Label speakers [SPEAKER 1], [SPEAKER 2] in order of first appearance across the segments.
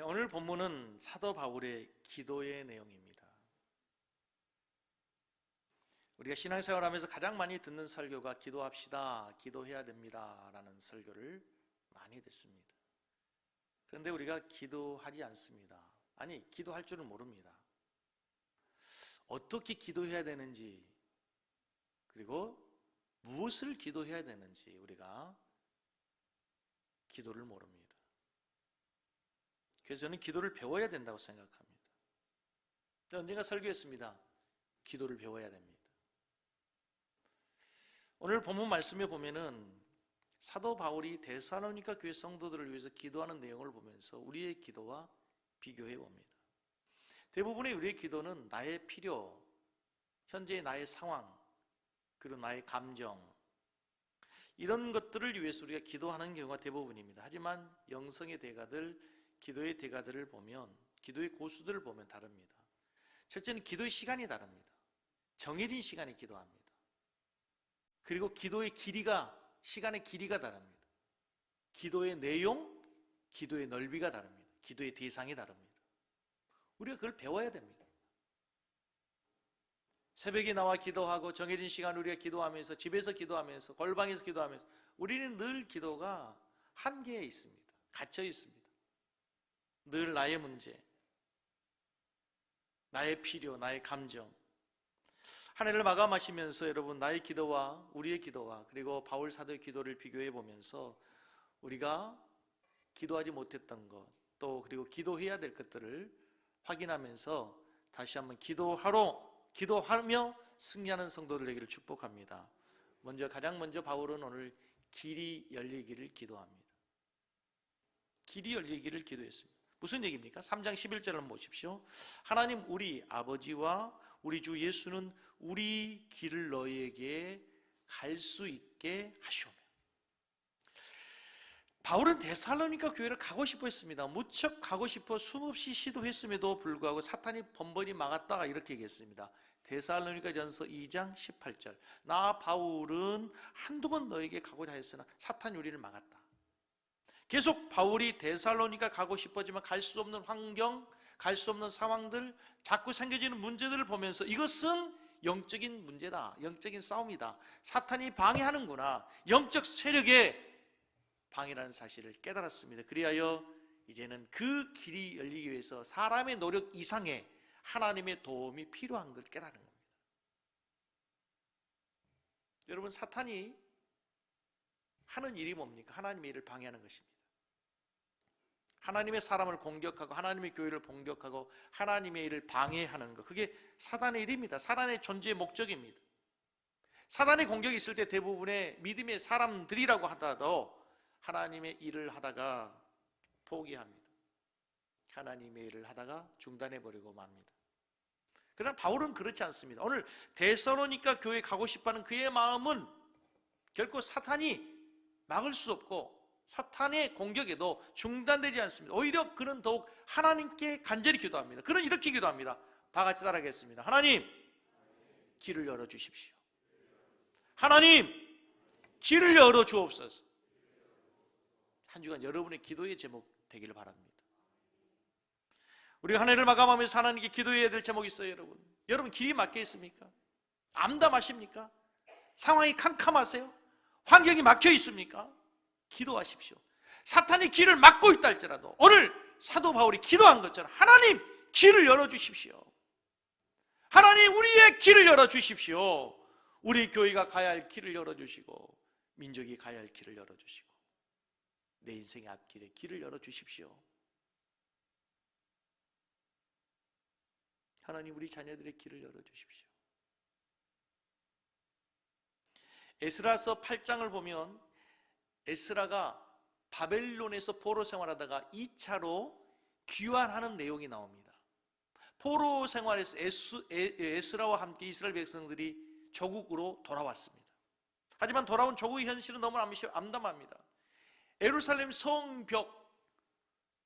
[SPEAKER 1] 오늘 본문은 사도 바울의 기도의 내용입니다. 우리가 신앙생활하면서 가장 많이 듣는 설교가 기도합시다, 기도해야 됩니다 라는 설교를 많이 듣습니다. 그런데 우리가 기도하지 않습니다. 아니, 기도할 줄은 모릅니다. 어떻게 기도해야 되는지, 그리고 무엇을 기도해야 되는지 우리가 기도를 모릅니다. 그래서 저는 기도를 배워야 된다고 생각합니다. 언젠가 설교했습니다. 기도를 배워야 됩니다. 오늘 본문 말씀에 보면은 사도 바울이 데살로니가 교회 성도들을 위해서 기도하는 내용을 보면서 우리의 기도와 비교해 봅니다. 대부분의 우리의 기도는 나의 필요, 현재의 나의 상황, 그리고 나의 감정, 이런 것들을 위해서 우리가 기도하는 경우가 대부분입니다. 하지만 영성의 대가들, 기도의 대가들을 보면, 기도의 고수들을 보면 다릅니다. 첫째는 기도의 시간이 다릅니다. 정해진 시간에 기도합니다. 그리고 기도의 길이가, 시간의 길이가 다릅니다. 기도의 내용, 기도의 넓이가 다릅니다. 기도의 대상이 다릅니다. 우리가 그걸 배워야 됩니다. 새벽에 나와 기도하고 정해진 시간 우리가 기도하면서, 집에서 기도하면서, 골방에서 기도하면서 우리는 늘 기도가 한계에 있습니다. 갇혀 있습니다. 늘 나의 문제, 나의 필요, 나의 감정. 한 해를 마감하시면서 여러분, 나의 기도와 우리의 기도와 그리고 바울 사도의 기도를 비교해 보면서 우리가 기도하지 못했던 것, 또 그리고 기도해야 될 것들을 확인하면서 다시 한번 기도하며 승리하는 성도들 되기를 축복합니다. 가장 먼저 바울은 오늘 길이 열리기를 기도합니다. 길이 열리기를 기도했습니다. 무슨 얘기입니까? 3장 11절을 한번 보십시오. 하나님 우리 아버지와 우리 주 예수는 우리 길을 너희에게 갈 수 있게 하시오며. 바울은 데살로니가 교회를 가고 싶어 했습니다. 무척 가고 싶어 수없이 시도했음에도 불구하고 사탄이 번번이 막았다가 이렇게 얘기했습니다. 데살로니가전서 2장 18절. 나 바울은 한두 번 너에게 가고자 했으나 사탄이 우리를 막았다. 계속 바울이 데살로니가 가고 싶어지만 갈 수 없는 환경, 갈 수 없는 상황들, 자꾸 생겨지는 문제들을 보면서 이것은 영적인 문제다, 영적인 싸움이다, 사탄이 방해하는구나, 영적 세력의 방해라는 사실을 깨달았습니다. 그리하여 이제는 그 길이 열리기 위해서 사람의 노력 이상의 하나님의 도움이 필요한 걸 깨달은 겁니다. 여러분, 사탄이 하는 일이 뭡니까? 하나님의 일을 방해하는 것입니다. 하나님의 사람을 공격하고 하나님의 교회를 공격하고 하나님의 일을 방해하는 것, 그게 사단의 일입니다. 사단의 존재의 목적입니다. 사단의 공격이 있을 때 대부분의 믿음의 사람들이라고 하더라도 하나님의 일을 하다가 포기합니다. 하나님의 일을 하다가 중단해버리고 맙니다. 그러나 바울은 그렇지 않습니다. 오늘 데살로니가 교회에 가고 싶어하는 그의 마음은 결코 사탄이 막을 수 없고 사탄의 공격에도 중단되지 않습니다. 오히려 그는 더욱 하나님께 간절히 기도합니다. 그는 이렇게 기도합니다. 다 같이 따라하겠습니다. 하나님, 길을 열어주십시오. 하나님, 길을 열어주옵소서. 한 주간 여러분의 기도의 제목 되기를 바랍니다. 우리가 한 해를 마감하면서 하나님께 기도해야 될 제목이 있어요. 여러분 길이 막혀 있습니까? 암담하십니까? 상황이 캄캄하세요? 환경이 막혀 있습니까? 기도하십시오. 사탄이 길을 막고 있다 할지라도 오늘 사도 바울이 기도한 것처럼 하나님, 길을 열어주십시오. 하나님, 우리의 길을 열어주십시오. 우리 교회가 가야 할 길을 열어주시고 민족이 가야 할 길을 열어주시고 내 인생의 앞길에 길을 열어주십시오. 하나님, 우리 자녀들의 길을 열어주십시오. 에스라서 8장을 보면 에스라가 바벨론에서 포로 생활하다가 2차로 귀환하는 내용이 나옵니다. 포로 생활에서 에스라와 함께 이스라엘 백성들이 조국으로 돌아왔습니다. 하지만 돌아온 조국의 현실은 너무 암담합니다. 예루살렘 성벽,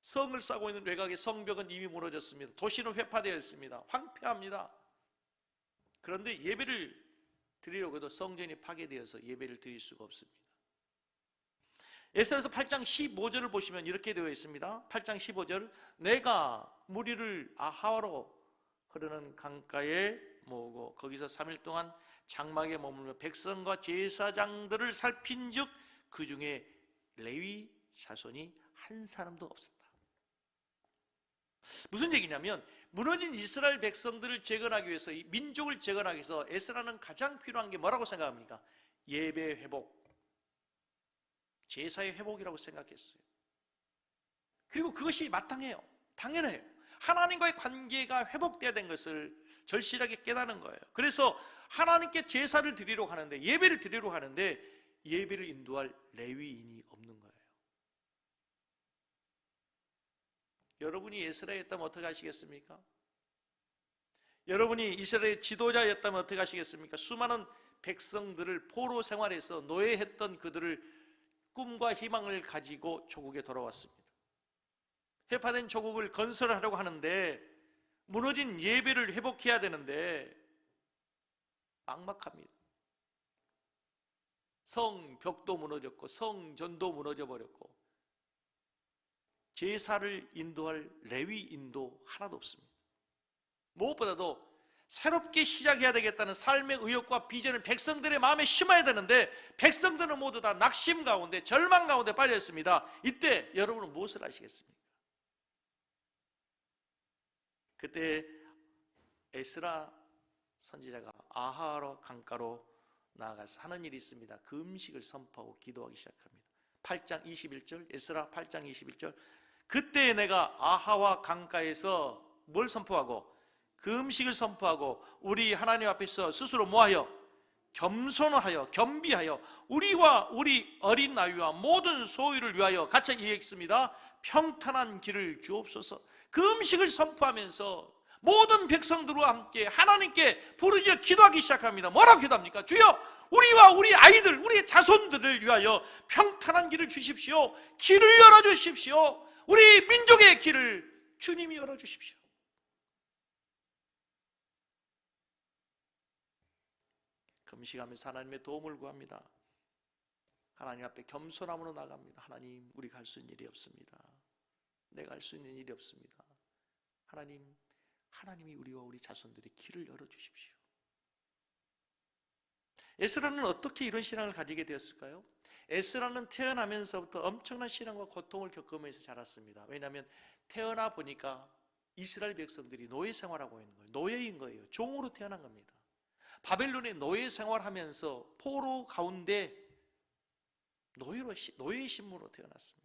[SPEAKER 1] 성을 쌓고 있는 외곽의 성벽은 이미 무너졌습니다. 도시는 회파되어 있습니다. 황폐합니다. 그런데 예배를 드리려고 해도 성전이 파괴되어서 예배를 드릴 수가 없습니다. 에스라서 8장 15절을 보시면 이렇게 되어 있습니다. 8장 15절, 내가 무리를 아하와로 흐르는 강가에 모으고 거기서 3일 동안 장막에 머물며 백성과 제사장들을 살핀즉 그 중에 레위 자손이 한 사람도 없었다. 무슨 얘기냐면 무너진 이스라엘 백성들을 재건하기 위해서, 이 민족을 재건하기 위해서 에스라는 가장 필요한 게 뭐라고 생각합니까? 예배 회복, 제사의 회복이라고 생각했어요. 그리고 그것이 마땅해요. 당연해요. 하나님과의 관계가 회복돼야 된 것을 절실하게 깨닫는 거예요. 그래서 하나님께 제사를 드리러 가는데, 예배를 드리러 가는데 예배를 인도할 레위인이 없는 거예요. 여러분이 에스라였다면 어떻게 하시겠습니까? 여러분이 이스라엘 지도자였다면 어떻게 하시겠습니까? 수많은 백성들을 포로 생활에서 노예했던 그들을 꿈과 희망을 가지고 조국에 돌아왔습니다. 해파된 조국을 건설하려고 하는데 무너진 예배를 회복해야 되는데 막막합니다. 성벽도 무너졌고 성전도 무너져 버렸고 제사를 인도할 레위인도 하나도 없습니다. 무엇보다도 새롭게 시작해야 되겠다는 삶의 의욕과 비전을 백성들의 마음에 심어야 되는데 백성들은 모두 다 낙심 가운데, 절망 가운데 빠져 있습니다. 이때 여러분은 무엇을 하시겠습니까? 그때 에스라 선지자가 아하와 강가로 나아가서 하는 일이 있습니다. 그 음식을 선포하고 기도하기 시작합니다. 8장 21절, 에스라 8장 21절, 그때 내가 아하와 강가에서 뭘 선포하고? 그 음식을 선포하고 우리 하나님 앞에서 스스로 뭐하여? 겸손하여 겸비하여 우리와 우리 어린 아이와 모든 소유를 위하여 같이 얘기했습니다. 평탄한 길을 주옵소서. 그 음식을 선포하면서 모든 백성들과 함께 하나님께 부르짖어 기도하기 시작합니다. 뭐라고 기도합니까? 주여, 우리와 우리 아이들, 우리 자손들을 위하여 평탄한 길을 주십시오. 길을 열어주십시오. 우리 민족의 길을 주님이 열어주십시오. 금식하면서 하나님의 도움을 구합니다. 하나님 앞에 겸손함으로 나갑니다. 하나님, 우리가 할 수 있는 일이 없습니다. 내가 할 수 있는 일이 없습니다. 하나님이 우리와 우리 자손들의 길을 열어주십시오. 에스라는 어떻게 이런 신앙을 가지게 되었을까요? 에스라는 태어나면서부터 엄청난 신앙과 고통을 겪으면서 자랐습니다. 왜냐하면 태어나 보니까 이스라엘 백성들이 노예 생활하고 있는 거예요. 노예인 거예요. 종으로 태어난 겁니다. 바벨론의 노예 생활하면서 포로 가운데 노예의 신분으로 태어났습니다.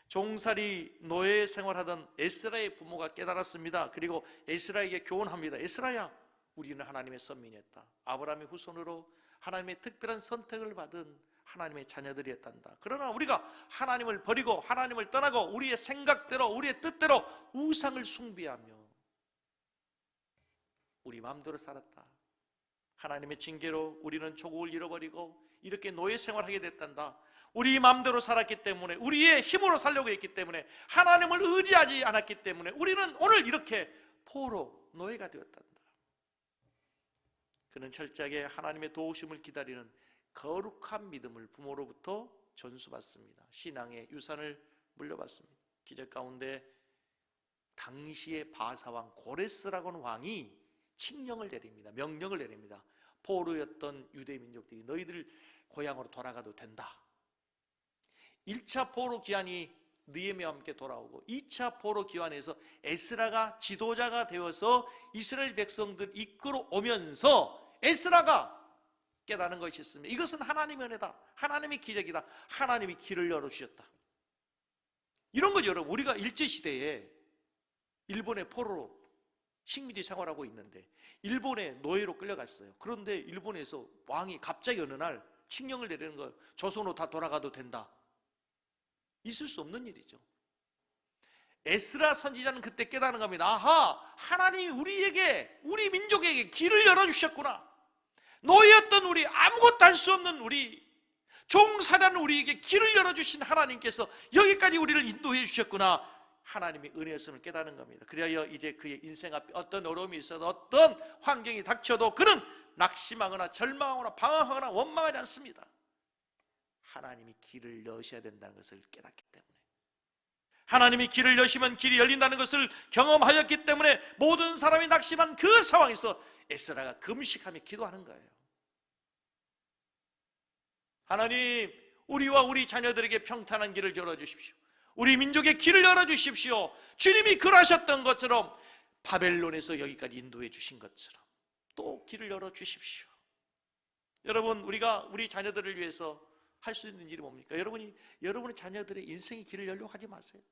[SPEAKER 1] 종살이 노예 생활하던 에스라의 부모가 깨달았습니다. 그리고 에스라에게 교훈합니다. 에스라야, 우리는 하나님의 선민이었다. 아브라함의 후손으로 하나님의 특별한 선택을 받은 하나님의 자녀들이었단다. 그러나 우리가 하나님을 버리고 하나님을 떠나고 우리의 생각대로 우리의 뜻대로 우상을 숭배하며 우리 마음대로 살았다. 하나님의 징계로 우리는 조국을 잃어버리고 이렇게 노예 생활하게 됐단다. 우리 마음대로 살았기 때문에, 우리의 힘으로 살려고 했기 때문에, 하나님을 의지하지 않았기 때문에 우리는 오늘 이렇게 포로 노예가 되었단다. 그는 철저하게 하나님의 도우심을 기다리는 거룩한 믿음을 부모로부터 전수받습니다. 신앙의 유산을 물려받습니다. 기적 가운데 당시의 바사왕 고레스라고 하는 왕이 칙령을 내립니다. 명령을 내립니다. 포로였던 유대 민족들이 너희들 고향으로 돌아가도 된다. 1차 포로 기한이 느헤미야와 함께 돌아오고 2차 포로 기한에서 에스라가 지도자가 되어서 이스라엘 백성들 이끌어 오면서 에스라가 깨닫는 것이 있습니다. 이것은 하나님의 은혜다. 하나님의 기적이다. 하나님이 길을 열어주셨다. 이런 거죠. 여러분, 우리가 일제시대에 일본의 포로로 식민지 생활하고 있는데 일본의 노예로 끌려갔어요. 그런데 일본에서 왕이 갑자기 어느 날 칙령을 내리는 거예요. 조선으로 다 돌아가도 된다. 있을 수 없는 일이죠. 에스라 선지자는 그때 깨닫는 겁니다. 아하, 하나님이 우리에게, 우리 민족에게 길을 열어주셨구나. 노예였던 우리, 아무것도 할 수 없는 우리, 종살이하는 우리에게 길을 열어주신 하나님께서 여기까지 우리를 인도해 주셨구나. 하나님의 은혜였음을 깨닫는 겁니다. 그래야 이제 그의 인생 앞에 어떤 어려움이 있어도 어떤 환경이 닥쳐도 그는 낙심하거나 절망하거나 방황하거나 원망하지 않습니다. 하나님이 길을 여셔야 된다는 것을 깨닫기 때문에, 하나님이 길을 여시면 길이 열린다는 것을 경험하였기 때문에 모든 사람이 낙심한 그 상황에서 에스라가 금식하며 기도하는 거예요. 하나님, 우리와 우리 자녀들에게 평탄한 길을 열어주십시오. 우리 민족의 길을 열어주십시오. 주님이 그러하셨던 것처럼 바벨론에서 여기까지 인도해 주신 것처럼 또 길을 열어주십시오. 여러분, 우리가 우리 자녀들을 위해서 할 수 있는 일이 뭡니까? 여러분의 자녀들의 인생의 길을 열려고 하지 마세요.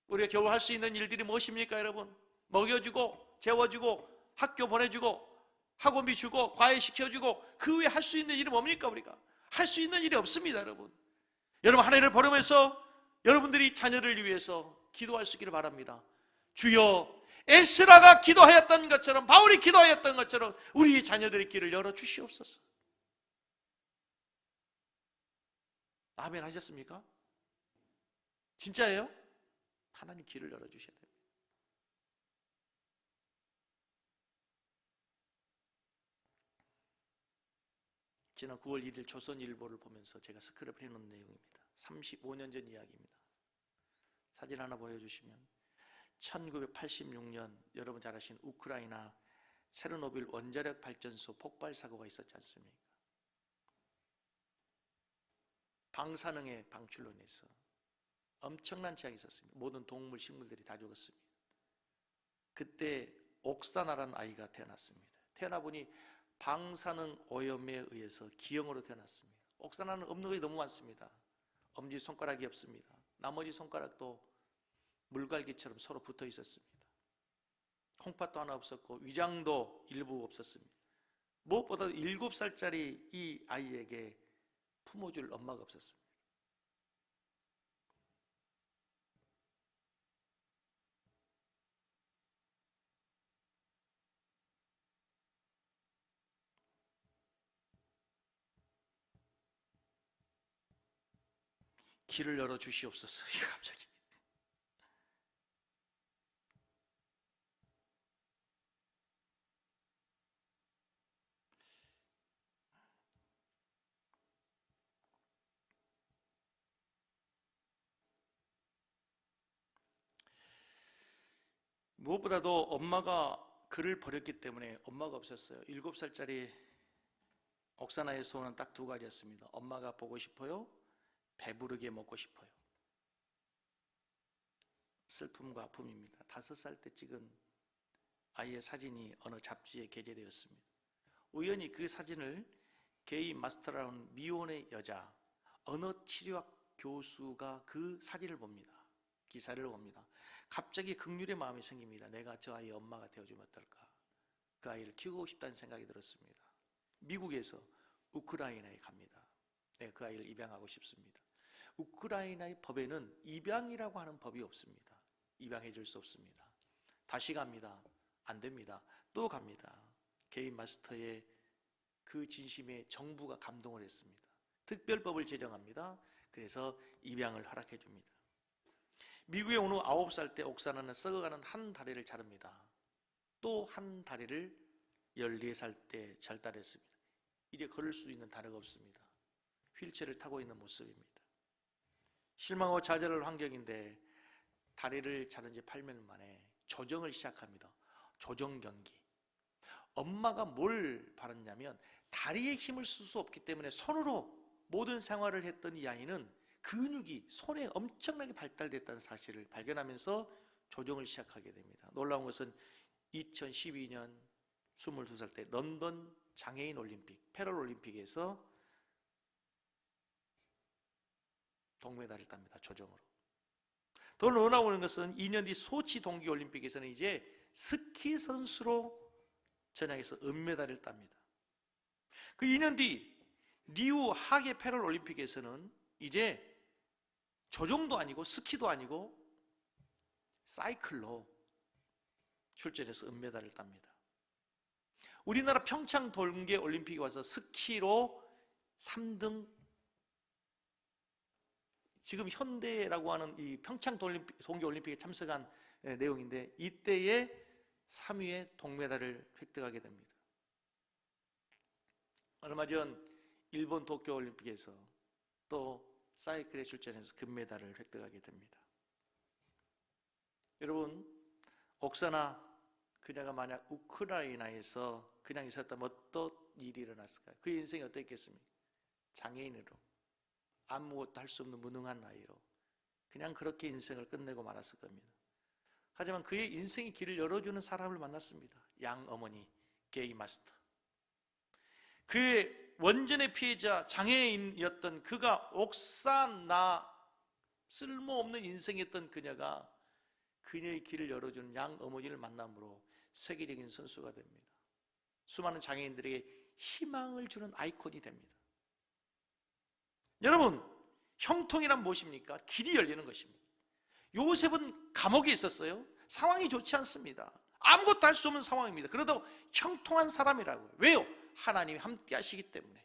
[SPEAKER 1] 우리가 겨우 할 수 있는 일들이 무엇입니까? 여러분, 먹여주고 재워주고 학교 보내주고 학원비 주고 과외시켜주고 그 외에 할 수 있는 일이 뭡니까? 우리가 할 수 있는 일이 없습니다. 여러분, 한 해를 보내면서 여러분들이 자녀를 위해서 기도할 수 있기를 바랍니다. 주여, 에스라가 기도하였던 것처럼, 바울이 기도하였던 것처럼 우리 자녀들의 길을 열어주시옵소서. 아멘 하셨습니까? 진짜예요? 하나님 길을 열어주셔야 됩니다. 지난 9월 1일 조선일보를 보면서 제가 스크랩을 해놓은 내용입니다. 35년 전 이야기입니다. 사진 하나 보여주시면 1986년 여러분 잘 아시는 우크라이나 체르노빌 원자력 발전소 폭발 사고가 있었지 않습니까? 방사능의 방출로 인해서 엄청난 재앙이 있었습니다. 모든 동물, 식물들이 다 죽었습니다. 그때 옥사나라는 아이가 태어났습니다. 태어나보니 방사능 오염에 의해서 기형으로 태어났습니다. 옥사나는 없는 것이 너무 많습니다. 엄지손가락이 없습니다. 나머지 손가락도 물갈기처럼 서로 붙어 있었습니다. 콩팥도 하나 없었고 위장도 일부 없었습니다. 무엇보다 7살짜리 이 아이에게 품어줄 엄마가 없었습니다. 길을 열어 주시옵소서. 갑자기 무엇보다도 엄마가 그를 버렸기 때문에 엄마가 없었어요. 7살짜리 옥사나의 소원은 딱 2가지였습니다. 엄마가 보고 싶어요. 배부르게 먹고 싶어요. 슬픔과 아픔입니다. 5살 때 찍은 아이의 사진이 어느 잡지에 게재되었습니다. 우연히 그 사진을 게이 마스터라는 미혼의 여자 언어 치료학 교수가 그 사진을 봅니다. 기사를 봅니다. 갑자기 긍휼의 마음이 생깁니다. 내가 저 아이의 엄마가 되어주면 어떨까? 그 아이를 키우고 싶다는 생각이 들었습니다. 미국에서 우크라이나에 갑니다. 내가 그 아이를 입양하고 싶습니다. 우크라이나의 법에는 입양이라고 하는 법이 없습니다. 입양해 줄 수 없습니다. 다시 갑니다. 안 됩니다. 또 갑니다. 게이 마스터의 그 진심에 정부가 감동을 했습니다. 특별법을 제정합니다. 그래서 입양을 허락해 줍니다. 미국에 온 후 9살 때 옥사나는 썩어가는 한 다리를 자릅니다. 또 한 다리를 14살 때 절단했습니다. 이제 걸을 수 있는 다리가 없습니다. 휠체어를 타고 있는 모습입니다. 실망하고 좌절할 환경인데 다리를 자른 지 8년 만에 조정을 시작합니다. 조정 경기. 엄마가 뭘 바랐냐면 다리에 힘을 쓸 수 없기 때문에 손으로 모든 생활을 했던 이 아이는 근육이 손에 엄청나게 발달됐다는 사실을 발견하면서 조정을 시작하게 됩니다. 놀라운 것은 2012년 22살 때 런던 장애인 올림픽, 패럴 올림픽에서 동메달을 땁니다. 조정으로. 더 놀라운 것은 2년 뒤 소치 동계올림픽에서는 이제 스키 선수로 전향해서 은메달을 땁니다. 그 2년 뒤 리우 하계 패럴 올림픽에서는 이제 조정도 아니고 스키도 아니고 사이클로 출전해서 은메달을 땁니다. 우리나라 평창 동계올림픽에 와서 스키로 3등, 지금 현대라고 하는 이 평창 동계올림픽에 참석한 내용인데 이때에 3위의 동메달을 획득하게 됩니다. 얼마 전 일본 도쿄올림픽에서 또 사이클에 출전해서 금메달을 획득하게 됩니다. 여러분, 옥사나 그녀가 만약 우크라이나에서 그냥 있었다면 어떤 일이 일어났을까요? 그의 인생이 어땠겠습니까? 장애인으로, 아무것도 할 수 없는 무능한 나이로 그냥 그렇게 인생을 끝내고 말았을 겁니다. 하지만 그의 인생의 길을 열어주는 사람을 만났습니다. 양 어머니 게이 마스터. 그의 원전의 피해자 장애인이었던 그가 옥사나 쓸모없는 인생이었던 그녀가 그녀의 길을 열어주는 양 어머니를 만남으로 세계적인 선수가 됩니다. 수많은 장애인들에게 희망을 주는 아이콘이 됩니다. 여러분, 형통이란 무엇입니까? 길이 열리는 것입니다. 요셉은 감옥에 있었어요. 상황이 좋지 않습니다. 아무것도 할 수 없는 상황입니다. 그래도 형통한 사람이라고요. 왜요? 하나님이 함께 하시기 때문에.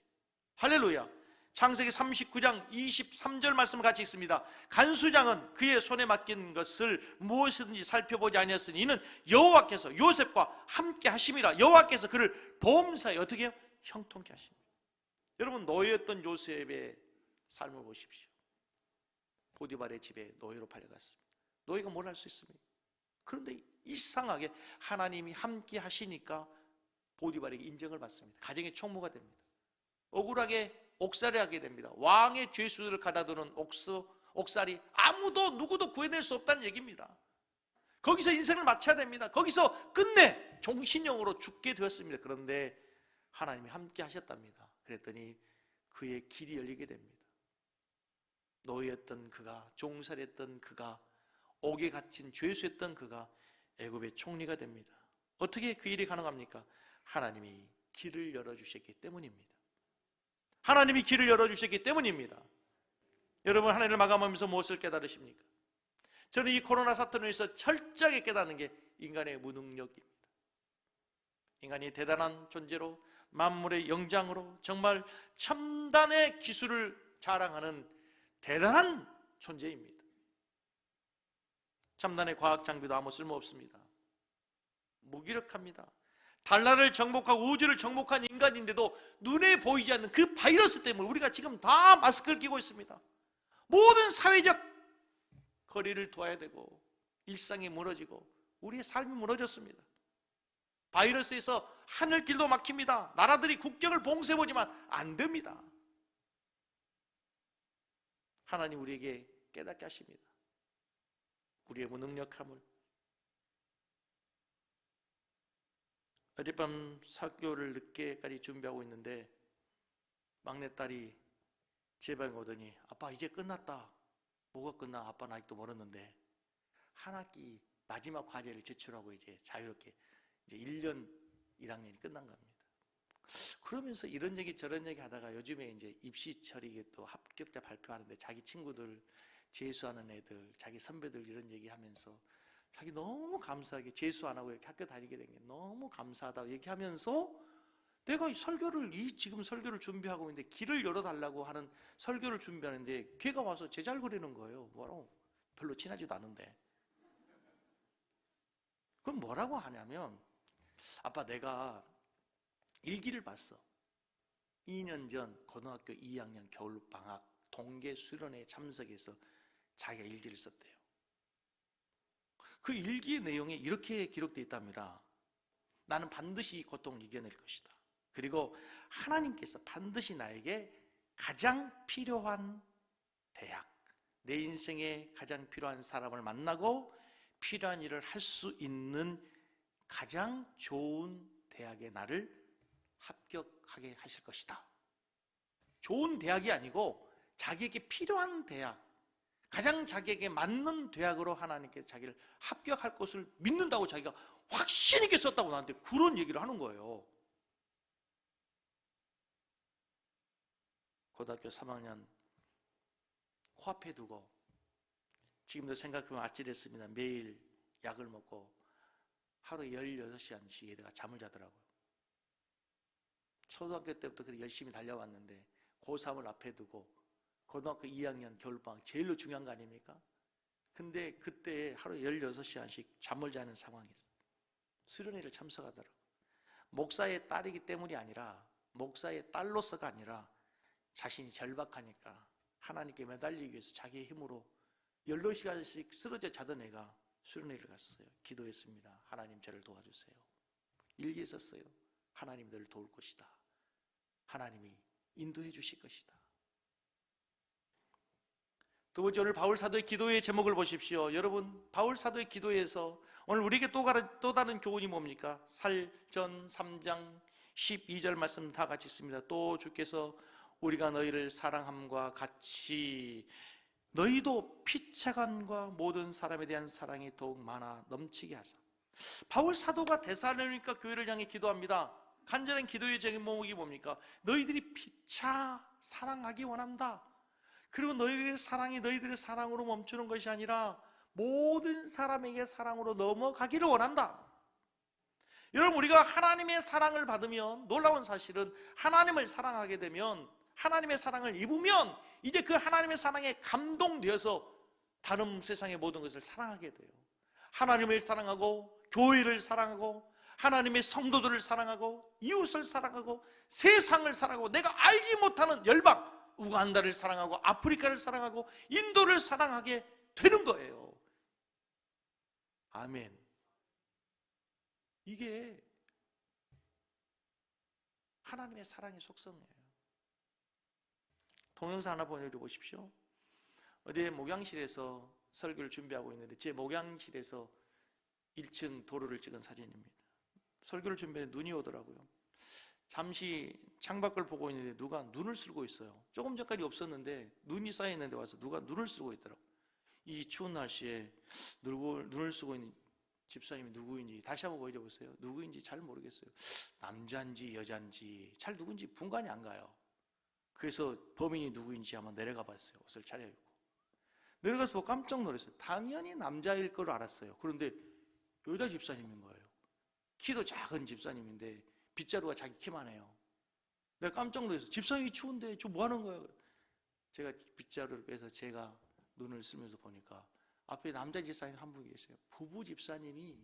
[SPEAKER 1] 할렐루야. 창세기 39장 23절 말씀을 같이 읽습니다. 간수장은 그의 손에 맡긴 것을 무엇이든지 살펴보지 아니하였으니 이는 여호와께서 요셉과 함께 하심이라. 여호와께서 그를 보험사에 어떻게 해요? 형통케 하십니다. 여러분, 노예였던 요셉의 삶을 보십시오. 보디발의 집에 노예로 팔려갔습니다. 노예가 뭘 할 수 있습니까? 그런데 이상하게 하나님이 함께 하시니까 보디발에게 인정을 받습니다. 가정의 총무가 됩니다. 억울하게 옥살이 하게 됩니다. 왕의 죄수들을 가다두는 옥살이 아무도 누구도 구해낼 수 없다는 얘기입니다. 거기서 인생을 마쳐야 됩니다. 거기서 끝내 종신형으로 죽게 되었습니다. 그런데 하나님이 함께 하셨답니다. 그랬더니 그의 길이 열리게 됩니다. 노예였던 그가, 종살이했던 그가, 옥에 갇힌 죄수였던 그가 애굽의 총리가 됩니다. 어떻게 그 일이 가능합니까? 하나님이 길을 열어주셨기 때문입니다. 하나님이 길을 열어주셨기 때문입니다. 여러분, 한 해를 마감하면서 무엇을 깨달으십니까? 저는 이 코로나 사태로 인해서 철저하게 깨닫는 게 인간의 무능력입니다. 인간이 대단한 존재로 만물의 영장으로 정말 첨단의 기술을 자랑하는 대단한 존재입니다. 첨단의 과학 장비도 아무 쓸모없습니다. 무기력합니다. 달나라를 정복하고 우주를 정복한 인간인데도 눈에 보이지 않는 그 바이러스 때문에 우리가 지금 다 마스크를 끼고 있습니다. 모든 사회적 거리를 둬야 되고 일상이 무너지고 우리의 삶이 무너졌습니다. 바이러스에서 하늘길도 막힙니다. 나라들이 국경을 봉쇄해보지만 안 됩니다. 하나님 우리에게 깨닫게 하십니다. 우리의 무능력함을. 어젯밤 설교를 늦게까지 준비하고 있는데 막내딸이 제 방에 오더니 아빠 이제 끝났다. 뭐가 끝나? 아빠는 아직도 멀었는데 한 학기 마지막 과제를 제출하고 이제 자유롭게 이제 1년 1학년이 끝난 겁니다. 그러면서 이런 얘기 저런 얘기 하다가 요즘에 이제 입시철이게 또 합격자 발표하는데 자기 친구들 재수하는 애들, 자기 선배들 이런 얘기 하면서 자기 너무 감사하게 재수 안 하고 이렇게 학교 다니게 된 게 너무 감사하다고 얘기하면서 내가 지금 설교를 준비하고 있는데 길을 열어달라고 하는 설교를 준비하는데 걔가 와서 제잘거리는 거예요. 뭐라고? 별로 친하지도 않은데. 그럼 뭐라고 하냐면 아빠 내가 일기를 봤어. 2년 전 고등학교 2학년 겨울방학 동계 수련회에 참석해서 자기가 일기를 썼대요. 그 일기의 내용에 이렇게 기록되어 있답니다. 나는 반드시 이 고통을 이겨낼 것이다. 그리고 하나님께서 반드시 나에게 가장 필요한 대학, 내 인생에 가장 필요한 사람을 만나고 필요한 일을 할 수 있는 가장 좋은 대학에 나를 합격하게 하실 것이다. 좋은 대학이 아니고 자기에게 필요한 대학, 가장 자기에게 맞는 대학으로 하나님께서 자기를 합격할 것을 믿는다고 자기가 확신 있게 썼다고 나한테 그런 얘기를 하는 거예요. 고등학교 3학년 코앞에 두고 지금도 생각해보면 아찔했습니다. 매일 약을 먹고 하루에 16시간씩 얘가 잠을 자더라고요. 초등학교 때부터 그렇게 열심히 달려왔는데 고3을 앞에 두고 고등학교 2학년 겨울방학 제일로 중요한 거 아닙니까? 근데 그때 하루에 16시간씩 잠을 자는 상황에서 수련회를 참석하더라고요. 목사의 딸이기 때문이 아니라 목사의 딸로서가 아니라 자신이 절박하니까 하나님께 매달리기 위해서 자기의 힘으로 18시간씩 쓰러져 자던 애가 수련회를 갔어요. 기도했습니다. 하나님 저를 도와주세요. 일기에 썼어요. 하나님 너를 도울 것이다. 하나님이 인도해 주실 것이다. 두 번째, 오늘 바울 사도의 기도의 제목을 보십시오. 여러분, 바울 사도의 기도에서 오늘 우리에게 또 다른 교훈이 뭡니까? 살전 3장 12절 말씀 다 같이 있습니다. 또 주께서 우리가 너희를 사랑함과 같이 너희도 피차간과 모든 사람에 대한 사랑이 더욱 많아 넘치게 하사. 바울 사도가 데살로니가 교회를 향해 기도합니다. 간절한 기도의 제목이 뭡니까? 너희들이 피차 사랑하기 원한다. 그리고 너희들의 사랑이 너희들의 사랑으로 멈추는 것이 아니라 모든 사람에게 사랑으로 넘어가기를 원한다. 여러분, 우리가 하나님의 사랑을 받으면, 놀라운 사실은 하나님을 사랑하게 되면, 하나님의 사랑을 입으면 이제 그 하나님의 사랑에 감동되어서 다른 세상의 모든 것을 사랑하게 돼요. 하나님을 사랑하고 교회를 사랑하고 하나님의 성도들을 사랑하고 이웃을 사랑하고 세상을 사랑하고 내가 알지 못하는 열방, 우간다를 사랑하고 아프리카를 사랑하고 인도를 사랑하게 되는 거예요. 아멘. 이게 하나님의 사랑의 속성이에요. 동영상 하나 보내주십시오. 어디 목양실에서 설교를 준비하고 있는데 제 목양실에서 1층 도로를 찍은 사진입니다. 설교를 준비해 눈이 오더라고요. 잠시 창밖을 보고 있는데 누가 눈을 쓰고 있어요. 조금 전까지 없었는데 눈이 쌓여 있는데 와서 누가 눈을 쓰고 있더라고요. 이 추운 날씨에 눈을 쓰고 있는 집사님이 누구인지 다시 한번 보여줘보세요. 누구인지 잘 모르겠어요. 남자인지 여자인지 잘 누군지 분간이 안 가요. 그래서 범인이 누구인지 한번 내려가 봤어요. 옷을 차려입고 내려가서 보고 깜짝 놀랐어요. 당연히 남자일 걸 알았어요. 그런데 여자 집사님인 거예요. 키도 작은 집사님인데 빗자루가 자기 키만 해요. 내가 깜짝 놀랐어요. 집사님이 추운데 저 뭐 하는 거예요? 제가 빗자루를 빼서 제가 눈을 쓰면서 보니까 앞에 남자 집사님 한 분 계세요. 부부 집사님이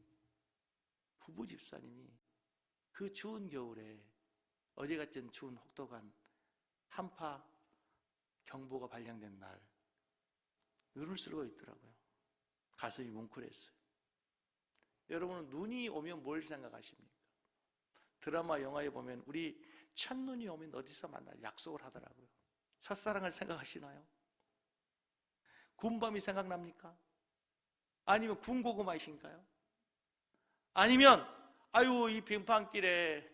[SPEAKER 1] 그 추운 겨울에 어제 같은 추운 혹독한 한파 경보가 발령된 날 눈을 쓰고 있더라고요. 가슴이 뭉클했어요. 여러분은 눈이 오면 뭘 생각하십니까? 드라마 영화에 보면 우리 첫눈이 오면 어디서 만나 약속을 하더라고요. 첫사랑을 생각하시나요? 군밤이 생각납니까? 아니면 군고구마이신가요? 아니면 아유 이 빙판길에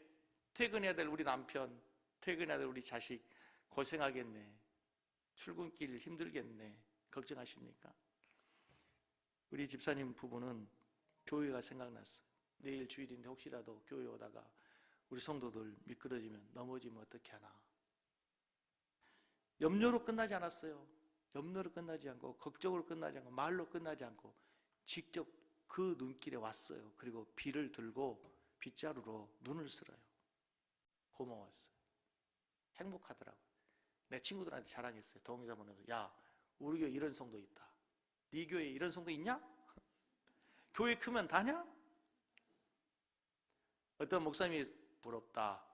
[SPEAKER 1] 퇴근해야 될 우리 남편, 퇴근해야 될 우리 자식 고생하겠네, 출근길 힘들겠네 걱정하십니까? 우리 집사님 부부는 교회가 생각났어요. 내일 주일인데 혹시라도 교회 오다가 우리 성도들 미끄러지면 넘어지면 어떻게 하나. 염려로 끝나지 않았어요. 염려로 끝나지 않고 걱정으로 끝나지 않고 말로 끝나지 않고 직접 그 눈길에 왔어요. 그리고 비를 들고 빗자루로 눈을 쓸어요. 고마웠어요. 행복하더라고요. 내 친구들한테 자랑했어요. 동영상 보면서 야 우리 교회 이런 성도 있다. 네 교회에 이런 성도 있냐? 교회 크면 다냐? 어떤 목사님이 부럽다.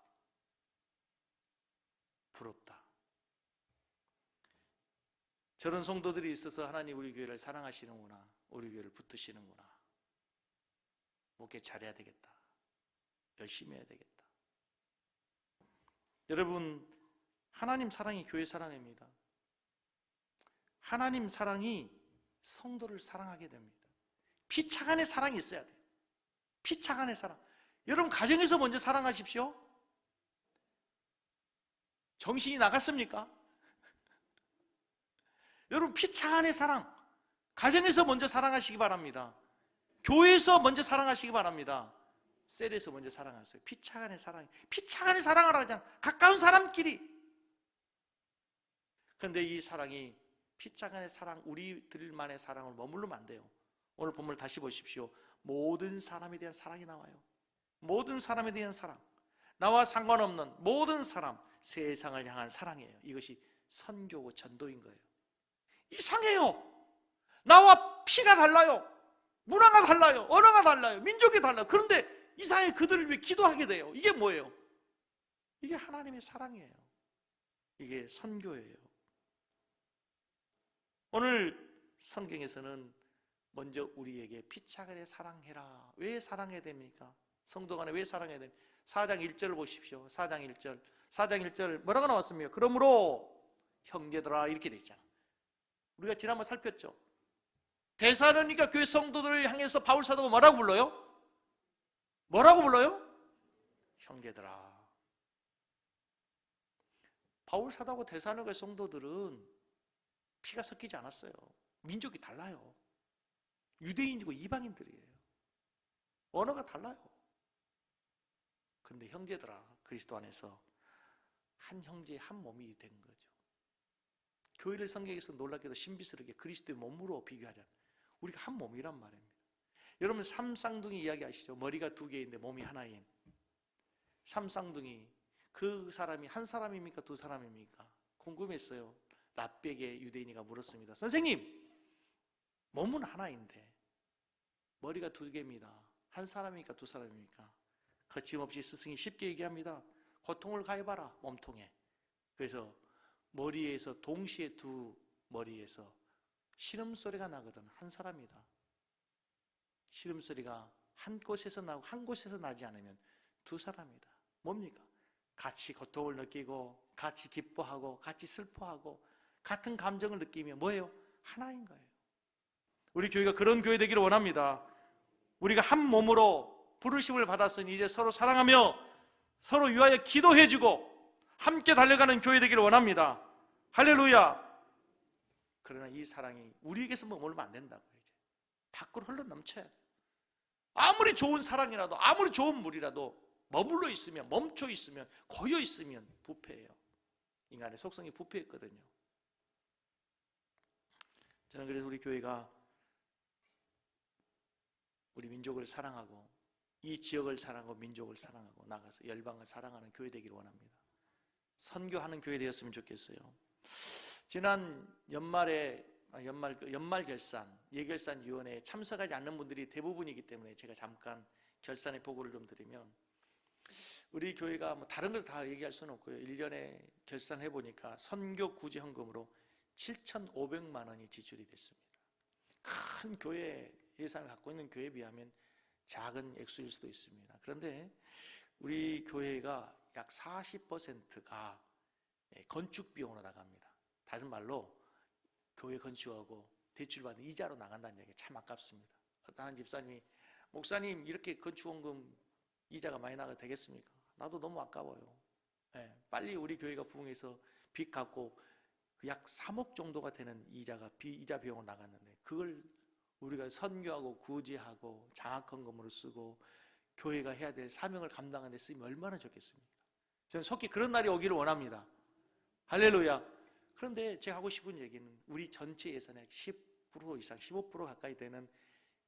[SPEAKER 1] 저런 성도들이 있어서 하나님 우리 교회를 사랑하시는구나. 우리 교회를 붙드시는구나. 목회 잘해야 되겠다. 열심히 해야 되겠다. 여러분, 하나님 사랑이 교회 사랑입니다. 하나님 사랑이 성도를 사랑하게 됩니다. 피차간의 사랑이 있어야 돼요. 피차간의 사랑. 여러분 가정에서 먼저 사랑하십시오. 정신이 나갔습니까? 여러분 피차간의 사랑, 가정에서 먼저 사랑하시기 바랍니다. 교회에서 먼저 사랑하시기 바랍니다. 셀에서 먼저 사랑하세요. 피차간의 사랑, 피차간의 사랑을 하잖아. 가까운 사람끼리. 그런데 이 사랑이 피차간의 사랑, 우리들만의 사랑으로 머무르면 안 돼요. 오늘 본문을 다시 보십시오. 모든 사람에 대한 사랑이 나와요. 모든 사람에 대한 사랑, 나와 상관없는 모든 사람, 세상을 향한 사랑이에요. 이것이 선교고 전도인 거예요. 이상해요. 나와 피가 달라요. 문화가 달라요. 언어가 달라요. 민족이 달라요. 그런데 이상하게 그들을 위해 기도하게 돼요. 이게 뭐예요? 이게 하나님의 사랑이에요. 이게 선교예요. 오늘 성경에서는 먼저 우리에게 피차간에 사랑해라. 왜 사랑해야 됩니까? 성도 간에 왜 사랑해야 됩니까? 4장 1절을 보십시오. 4장 1절. 4장 1절 뭐라고 나왔습니까? 그러므로 형제들아 이렇게 돼 있잖아. 우리가 지난번 살폈죠. 데살로니가 교회 성도들을 향해서 바울 사도가 뭐라고 불러요? 뭐라고 불러요? 형제들아. 바울 사도하고 데살로니가 성도들은 피가 섞이지 않았어요. 민족이 달라요. 유대인이고 이방인들이에요. 언어가 달라요. 그런데 형제들아, 그리스도 안에서 한 형제 한 몸이 된 거죠. 교회를 성경에서 놀랍게도 신비스럽게 그리스도의 몸으로 비교하잖아요. 우리가 한 몸이란 말입니다. 여러분 삼쌍둥이 이야기 아시죠? 머리가 두 개인데 몸이 하나인 삼쌍둥이. 그 사람이 한 사람입니까? 두 사람입니까? 궁금했어요. 랍백의 유대인이가 물었습니다. 선생님, 몸은 하나인데 머리가 두 개입니다. 한 사람입니까? 두 사람입니까? 거침없이 스승이 쉽게 얘기합니다. 고통을 가해봐라, 몸통에. 그래서 머리에서 동시에 두 머리에서 신음소리가 나거든. 한 사람이다. 신음소리가 한 곳에서 나고 한 곳에서 나지 않으면 두 사람이다. 뭡니까? 같이 고통을 느끼고 같이 기뻐하고 같이 슬퍼하고 같은 감정을 느끼며 뭐예요? 하나인 거예요. 우리 교회가 그런 교회 되기를 원합니다. 우리가 한 몸으로 부르심을 받았으니 이제 서로 사랑하며 서로 위하여 기도해주고 함께 달려가는 교회 되기를 원합니다. 할렐루야. 그러나 이 사랑이 우리에게서 머물면 안 된다고요. 이제 밖으로 흘러 넘쳐야 돼요. 아무리 좋은 사랑이라도 아무리 좋은 물이라도 머물러 있으면, 멈춰 있으면, 고여 있으면 부패해요. 인간의 속성이 부패했거든요. 저는 그래서 우리 교회가 우리 민족을 사랑하고 이 지역을 사랑하고 민족을 사랑하고 나가서 열방을 사랑하는 교회 되기를 원합니다. 선교하는 교회 되었으면 좋겠어요. 지난 연말 결산, 예결산위원회에 참석하지 않는 분들이 대부분이기 때문에 제가 잠깐 결산의 보고를 좀 드리면, 우리 교회가 뭐 다른 걸 다 얘기할 수는 없고요. 1년에 결산해 보니까 선교 구제 헌금으로 7,500만 원이 지출이 됐습니다. 큰 교회 예산을 갖고 있는 교회에 비하면 작은 액수일 수도 있습니다. 그런데 우리 교회가 약 40%가 건축 비용으로 나갑니다. 다른 말로 교회 건축하고 대출받은 이자로 나간다는 얘기 참 아깝습니다. 어떤 집사님이 목사님 이렇게 건축원금 이자가 많이 나가도 되겠습니까? 나도 너무 아까워요. 빨리 우리 교회가 부흥해서 빚 갚고 약 3억 정도가 되는 이자 비용으로 나갔는데 그걸 우리가 선교하고 구제하고 장학헌금으로 쓰고 교회가 해야 될 사명을 감당하는 데 쓰면 얼마나 좋겠습니까? 저는 속히 그런 날이 오기를 원합니다. 할렐루야. 그런데 제가 하고 싶은 얘기는 우리 전체 예산의 10% 이상 15% 가까이 되는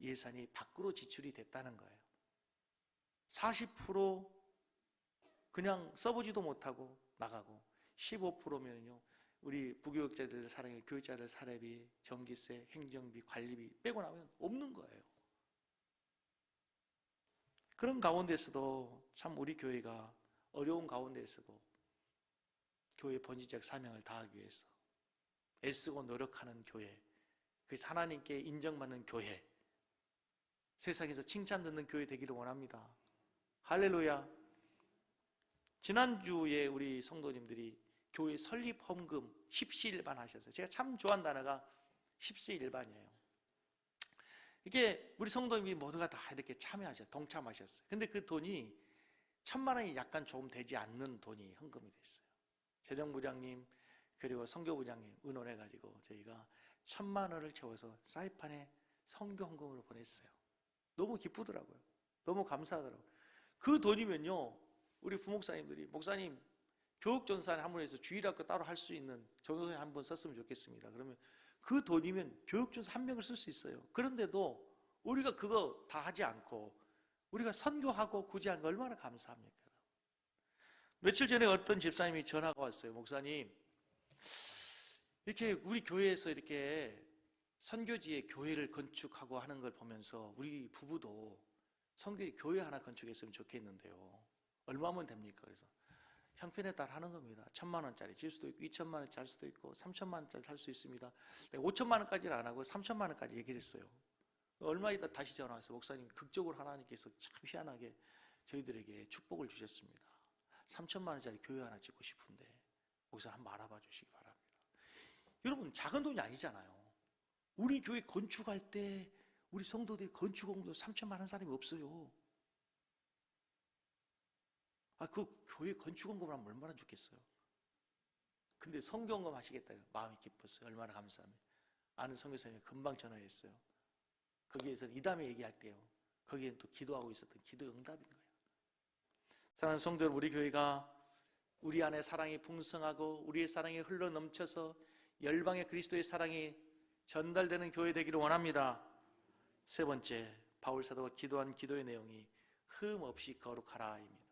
[SPEAKER 1] 예산이 밖으로 지출이 됐다는 거예요. 40% 그냥 써보지도 못하고 나가고 15%면요 우리 부교육자들 사랑해 교육자들 사례비, 전기세, 행정비, 관리비 빼고 나면 없는 거예요. 그런 가운데서도 참 우리 교회가 어려운 가운데서도 교회 본질적 사명을 다하기 위해서 애쓰고 노력하는 교회, 그래서 하나님께 인정받는 교회, 세상에서 칭찬 듣는 교회 되기를 원합니다. 할렐루야. 지난주에 우리 성도님들이 교회 설립 헌금 십시일반 하셨어요. 제가 참 좋아하는 단어가 십시일반이에요. 이게 우리 성도님이 모두가 다 이렇게 참여하셨어요. 동참하셨어요. 근데 그 돈이 1,000만 원이 약간 조금 되지 않는 돈이 헌금이 됐어요. 재정부장님 그리고 선교부장님 의논해가지고 저희가 1,000만 원을 채워서 사이판에 선교 헌금으로 보냈어요. 너무 기쁘더라고요. 너무 감사하더라고요. 그 돈이면요 우리 부목사님들이 목사님 교육전산에 한 번 해서 주일학교 따로 할 수 있는 전도사님 한 번 썼으면 좋겠습니다. 그러면 그 돈이면 교육전사 한 명을 쓸 수 있어요. 그런데도 우리가 그거 다 하지 않고 우리가 선교하고 구제한 거 얼마나 감사합니까? 며칠 전에 어떤 집사님이 전화가 왔어요. 목사님 이렇게 우리 교회에서 이렇게 선교지에 교회를 건축하고 하는 걸 보면서 우리 부부도 선교지 교회 하나 건축했으면 좋겠는데요. 얼마면 됩니까? 그래서 형편에 따라 하는 겁니다. 1,000만 원짜리 질 수도 있고 2,000만 원짜리 살 수도 있고 3,000만 원짜리 살 수 있습니다. 5,000만 원까지는 안 하고 3,000만 원까지 얘기를 했어요. 얼마 있다 다시 전화와서 목사님 극적으로 하나님께서 참 희한하게 저희들에게 축복을 주셨습니다. 3,000만 원짜리 교회 하나 짓고 싶은데 목사 한번 알아봐 주시기 바랍니다. 여러분 작은 돈이 아니잖아요. 우리 교회 건축할 때 우리 성도들이 건축공도 3,000만 원 사람이 없어요. 그 교회 건축원금 하면 얼마나 좋겠어요. 근데 성경검 하시겠다 마음이 기뻤어요. 얼마나 감사합니다. 아는 선교사님이 금방 전화했어요. 거기에서 이 다음에 얘기할 때요, 거기엔 또 기도하고 있었던 기도 응답인 거예요. 사랑하는 성도 여러분, 우리 교회가 우리 안에 사랑이 풍성하고 우리의 사랑이 흘러 넘쳐서 열방의 그리스도의 사랑이 전달되는 교회 되기를 원합니다. 세 번째, 바울 사도가 기도한 기도의 내용이 흠 없이 거룩하라입니다.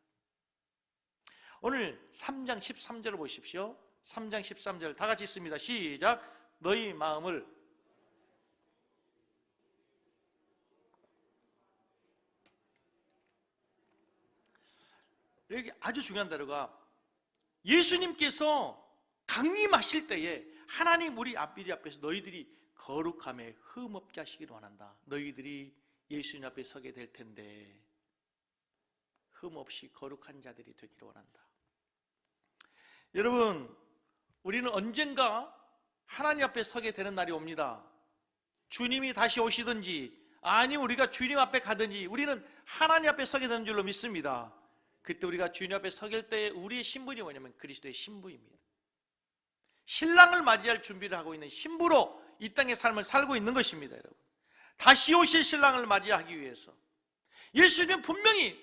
[SPEAKER 1] 오늘 3장 13절을 보십시오. 3장 13절 다 같이 읽습니다. 시작. 너희 마음을 여기 아주 중요한 단어가 예수님께서 강림하실 때에 하나님 우리 앞비리 앞에서 너희들이 거룩함에 흠 없게 하시기를 원한다. 너희들이 예수님 앞에 서게 될 텐데 흠 없이 거룩한 자들이 되기를 원한다. 여러분, 우리는 언젠가 하나님 앞에 서게 되는 날이 옵니다. 주님이 다시 오시든지 아니면 우리가 주님 앞에 가든지 우리는 하나님 앞에 서게 되는 줄로 믿습니다. 그때 우리가 주님 앞에 서길 때 우리의 신분이 뭐냐면 그리스도의 신부입니다. 신랑을 맞이할 준비를 하고 있는 신부로 이 땅의 삶을 살고 있는 것입니다. 여러분, 다시 오실 신랑을 맞이하기 위해서 예수님은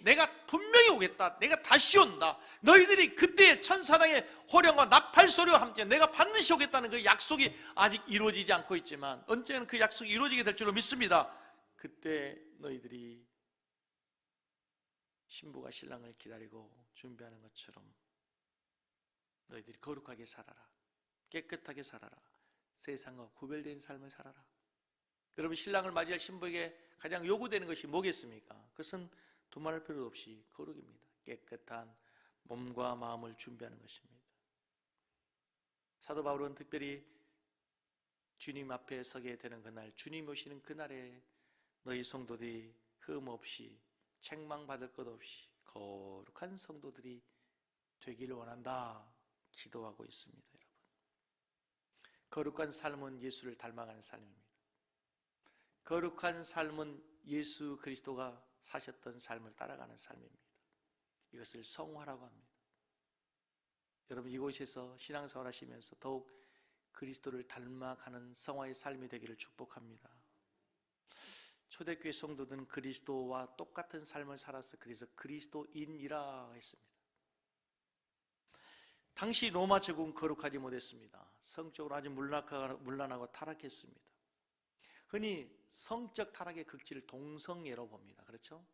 [SPEAKER 1] 내가 분명히 오겠다, 내가 다시 온다, 너희들이 그때의 천사랑의 호령과 나팔 소리와 함께 내가 반드시 오겠다는 그 약속이 아직 이루어지지 않고 있지만 언제는 그 약속이 이루어지게 될 줄로 믿습니다. 그때 너희들이 신부가 신랑을 기다리고 준비하는 것처럼 너희들이 거룩하게 살아라, 깨끗하게 살아라, 세상과 구별된 삶을 살아라. 여러분, 신랑을 맞이할 신부에게 가장 요구되는 것이 뭐겠습니까? 그것은 두말할 필요 없이 거룩입니다. 깨끗한 몸과 마음을 준비하는 것입니다. 사도 바울은 특별히 주님 앞에 서게 되는 그날, 주님 오시는 그날에 너희 성도들이 흠 없이 책망받을 것 없이 거룩한 성도들이 되기를 원한다 기도하고 있습니다. 여러분, 거룩한 삶은 예수를 닮아가는 삶입니다. 거룩한 삶은 예수 그리스도가 사셨던 삶을 따라가는 삶입니다. 이것을 성화라고 합니다. 여러분, 이곳에서 신앙생활 하시면서 더욱 그리스도를 닮아가는 성화의 삶이 되기를 축복합니다. 초대교회 성도들은 그리스도와 똑같은 삶을 살아서 그래서 그리스도인이라 했습니다. 당시 로마 제국은 거룩하지 못했습니다. 성적으로 아주 문란하고 타락했습니다. 흔히 성적 타락의 극치를 동성애로 봅니다. 그렇죠?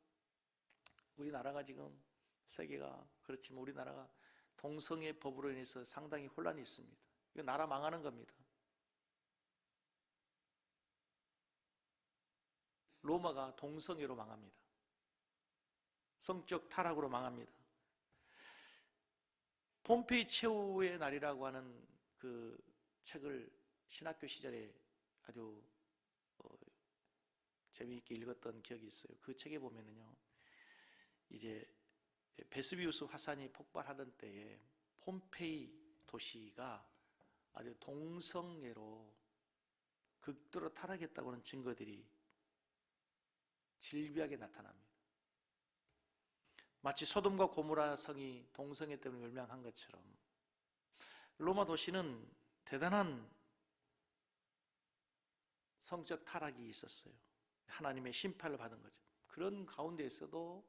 [SPEAKER 1] 우리나라가 지금 세계가 그렇지만 우리나라가 동성애 법으로 인해서 상당히 혼란이 있습니다. 이거 나라 망하는 겁니다. 로마가 동성애로 망합니다. 성적 타락으로 망합니다. 폼페이 최후의 날이라고 하는 그 책을 신학교 시절에 아주 재미있게 읽었던 기억이 있어요. 그 책에 보면은요, 이제 베스비우스 화산이 폭발하던 때에 폼페이 도시가 아주 동성애로 극도로 타락했다고 하는 증거들이 질비하게 나타납니다. 마치 소돔과 고모라 성이 동성애 때문에 멸망한 것처럼 로마 도시는 대단한 성적 타락이 있었어요. 하나님의 심판을 받은 거죠. 그런 가운데에서도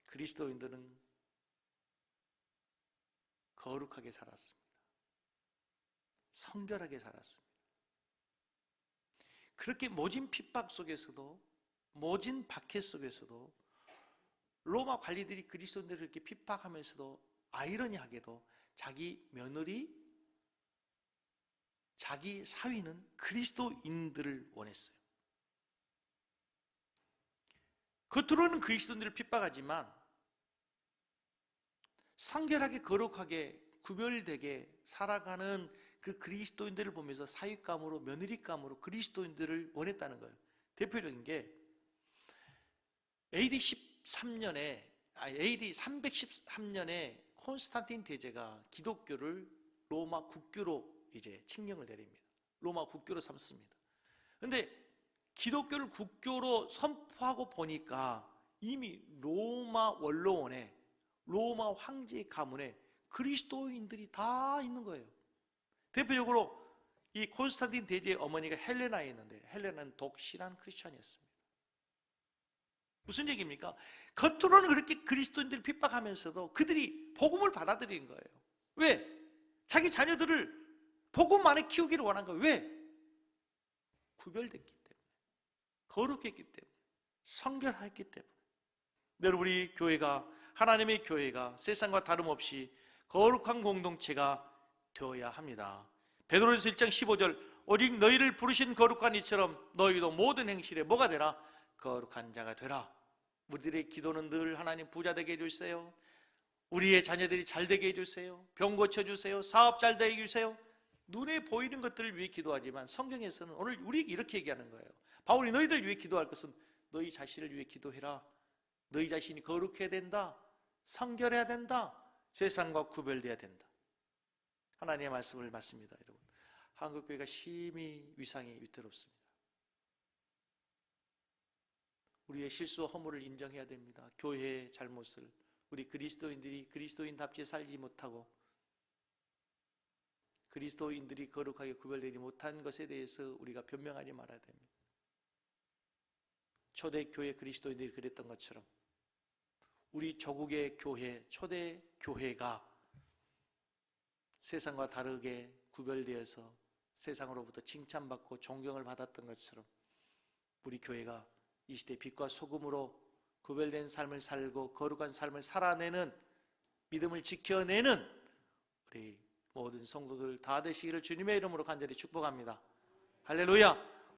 [SPEAKER 1] 그리스도인들은 거룩하게 살았습니다. 성결하게 살았습니다. 그렇게 모진 핍박 속에서도, 모진 박해 속에서도 로마 관리들이 그리스도인들을 이렇게 핍박하면서도 아이러니하게도 자기 며느리, 자기 사위는 그리스도인들을 원했어요. 겉으로는 그리스도인들을 핍박하지만 성결하게 거룩하게 구별되게 살아가는 그 그리스도인들을 보면서 사윗감으로 며느리감으로 그리스도인들을 원했다는 거예요. 대표적인 게 AD 313년에 콘스탄틴 대제가 기독교를 로마 국교로 이제 칙령을 내립니다. 로마 국교로 삼습니다. 근데 기독교를 국교로 선포하고 보니까 이미 로마 원로원에 로마 황제의 가문에 그리스도인들이 다 있는 거예요. 대표적으로 이 콘스탄틴 대제의 어머니가 헬레나였는데 헬레나는 독실한 크리스천이었습니다. 무슨 얘기입니까? 겉으로는 그렇게 그리스도인들을 핍박하면서도 그들이 복음을 받아들이는 거예요. 왜? 자기 자녀들을 복음 안에 키우기를 원한 거예요. 왜? 구별됐기 때문에, 거룩했기 때문에, 성결했기 때문에. 여러분, 우리 교회가, 하나님의 교회가 세상과 다름없이 거룩한 공동체가 되어야 합니다. 베드로전서 1장 15절, 오직 너희를 부르신 거룩한 이처럼 너희도 모든 행실에 뭐가 되라? 거룩한 자가 되라. 우리들의 기도는 늘 하나님 부자 되게 해주세요. 우리의 자녀들이 잘 되게 해주세요. 병 고쳐주세요. 사업 잘 되게 해주세요. 눈에 보이는 것들을 위해 기도하지만 성경에서는 오늘 우리에게 이렇게 얘기하는 거예요. 바울이 너희들 위해 기도할 것은 너희 자신을 위해 기도해라. 너희 자신이 거룩해야 된다. 성결해야 된다. 세상과 구별돼야 된다. 하나님의 말씀을 맞습니다. 여러분, 한국교회가 심히 위상이 위태롭습니다. 우리의 실수와 허물을 인정해야 됩니다. 교회의 잘못을, 우리 그리스도인들이 그리스도인답게 살지 못하고 그리스도인들이 거룩하게 구별되지 못한 것에 대해서 우리가 변명하지 말아야 됩니다. 초대교회 그리스도인들이 그랬던 것처럼 우리 조국의 교회, 초대교회가 세상과 다르게 구별되어서 세상으로부터 칭찬받고 존경을 받았던 것처럼 우리 교회가 이 시대의 빛과 소금으로 구별된 삶을 살고 거룩한 삶을 살아내는, 믿음을 지켜내는 우리 모든 성도들 다 되시기를 주님의 이름으로 간절히 축복합니다. 할렐루야.